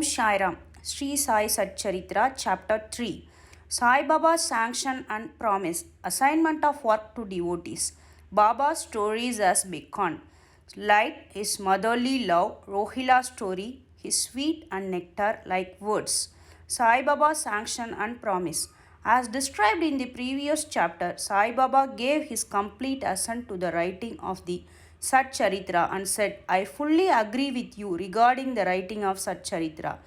Sairam, Sri Sai Sat Charitra, Chapter 3. Sai Baba's Sanction and Promise, Assignment of Work to Devotees. Baba's Stories as Beacon. Light, his motherly love, Rohila's story, his sweet and nectar like words. Sai Baba's Sanction and Promise. As described in the previous chapter, Sai Baba gave his complete assent to the writing of the Sat Charitra and said, I fully agree with you regarding the writing of Sat Charitra.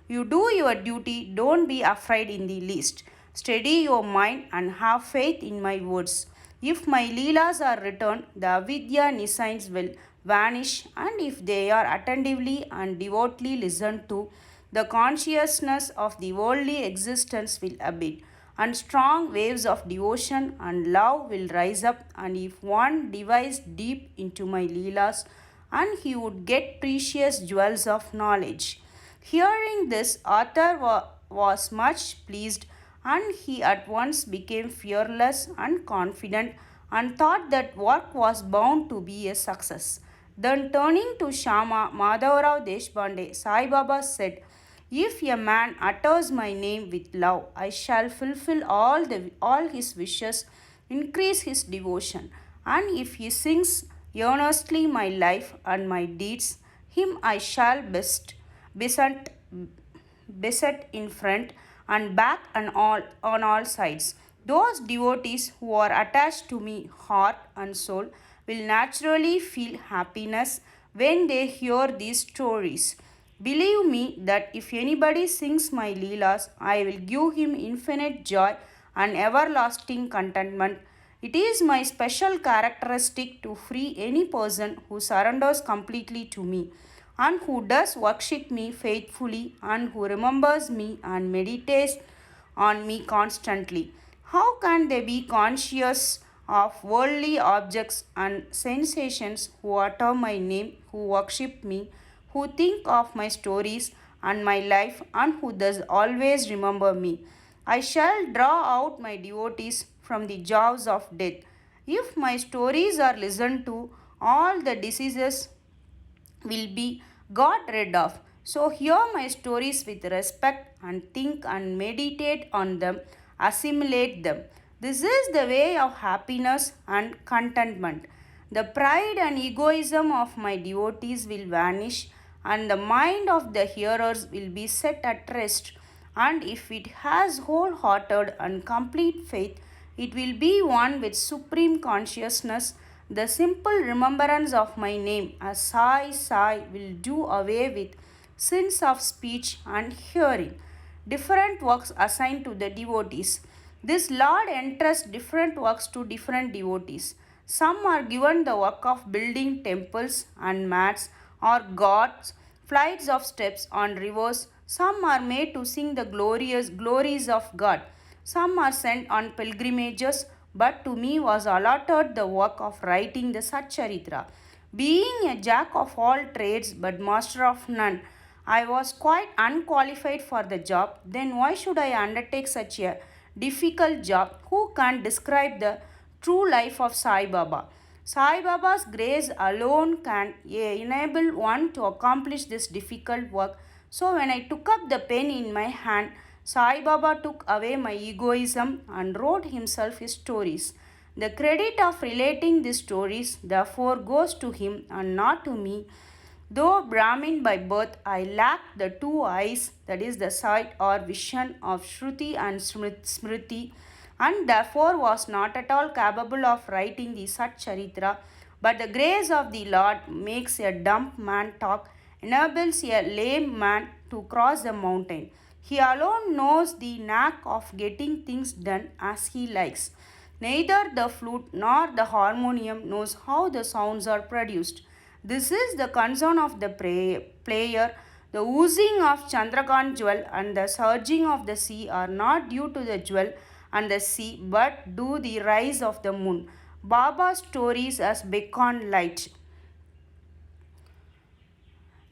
You do your duty, don't be afraid in the least. Steady your mind and have faith in my words. If my Leelas are written, the Avidya Nisines will vanish, and if they are attentively and devotedly listened to, the consciousness of the worldly existence will abate, and strong waves of devotion and love will rise up, and if one dives deep into my Leelas, and he would get precious jewels of knowledge. Hearing this, Arthur was much pleased, and he at once became fearless and confident and thought that work was bound to be a success. Then turning to Shama Madhavrao Deshpande, Sai Baba said, if a man utters my name with love, I shall fulfill all his wishes, increase his devotion. And if he sings earnestly my life and my deeds, him I shall beset, beset in front and back and all on all sides. Those devotees who are attached to me, heart and soul, will naturally feel happiness when they hear these stories. Believe me that if anybody sings my Leelas, I will give him infinite joy and everlasting contentment. It is my special characteristic to free any person who surrenders completely to me, and who does worship me faithfully, and who remembers me and meditates on me constantly. How can they be conscious of worldly objects and sensations who utter my name, who worship me, who think of my stories and my life, and who thus always remember me? I shall draw out my devotees from the jaws of death. If my stories are listened to, all the diseases will be got rid of. So hear my stories with respect and think and meditate on them, assimilate them. This is the way of happiness and contentment. The pride and egoism of my devotees will vanish, and the mind of the hearers will be set at rest. And if it has wholehearted and complete faith, it will be one with supreme consciousness. The simple remembrance of my name as Sai Sai will do away with sins of speech and hearing. Different works assigned to the devotees. This Lord entrusts different works to different devotees. Some are given the work of building temples and mats or gods, flights of steps on rivers. Some are made to sing the glorious glories of God. Some are sent on pilgrimages, but to me was allotted the work of writing the Satcharitra. Being a jack of all trades but master of none, I was quite unqualified for the job. Then why should I undertake such a difficult job? Who can describe the true life of Sai Baba? Sai Baba's grace alone can enable one to accomplish this difficult work. So when I took up the pen in my hand, Sai Baba took away my egoism and wrote himself his stories. The credit of relating these stories therefore goes to him and not to me. Though Brahmin by birth, I lacked the two eyes, that is, the sight or vision of Shruti and Smriti, and therefore was not at all capable of writing the Sat Charitra. But the grace of the Lord makes a dumb man talk, enables a lame man to cross the mountain. He alone knows the knack of getting things done as he likes. Neither the flute nor the harmonium knows how the sounds are produced. This is the concern of the player. The oozing of Chandrakant jewel and the surging of the sea are not due to the jewel and the sea, but due the rise of the moon. Baba's stories as beacon light.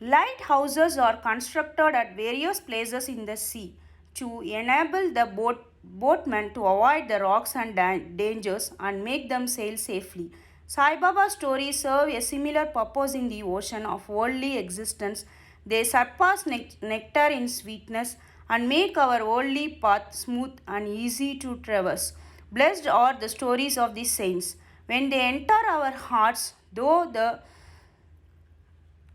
Lighthouses are constructed at various places in the sea to enable the boatmen to avoid the rocks and dangers and make them sail safely. Sai Baba's stories serve a similar purpose in the ocean of worldly existence. They surpass nectar in sweetness and make our worldly path smooth and easy to traverse. Blessed are the stories of the saints. When they enter our hearts, though the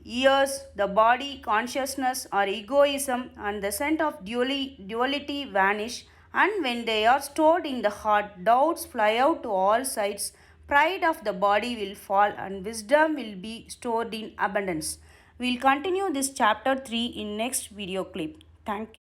ears, the body, consciousness, or egoism, and the scent of duality vanish, and when they are stored in the heart, doubts fly out to all sides, pride of the body will fall, and wisdom will be stored in abundance. We'll continue this chapter 3 in next video clip. Thank you.